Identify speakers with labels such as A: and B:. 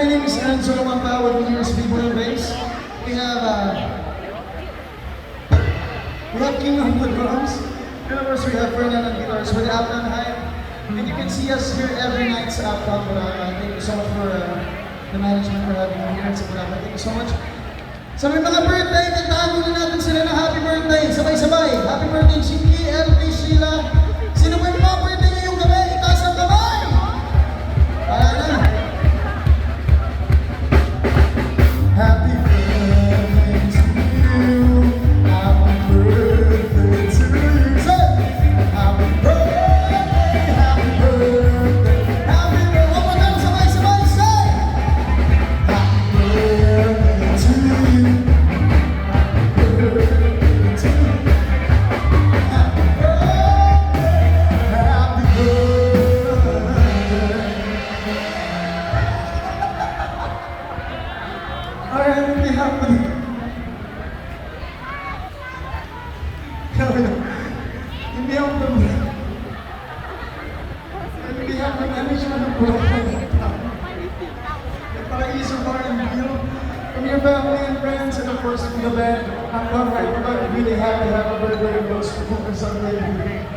A: my name is Enzo Lumampa with Leaders People and Bass. We have King on the drums. And of course we have Fernand on guitars with Apton High. And you can see us here every night sa Apton. Thank you so much for the management for having me here at Sapulapa. Thank you so much. Sa may mga birthday, kantahan muna natin sila na happy birthday. Sabay-sabay. Happy birthday, Chinky, LP, Sheila. Sino ba yung mga birthday ngayong gabi? Itaas ang kamay! Para na. Happy birthday to you. Happy birthday to you. Say, happy birthday, happy birthday, happy birthday. One more time, sabay-sabay, say, happy birthday to you. Happy birthday to you. Happy birthday, happy birthday. Alright, on behalf of the management of the Paraiso Bar and Grill, from your family and friends, and of course from the band, I'm really happy to have a birthday of those performers on radio.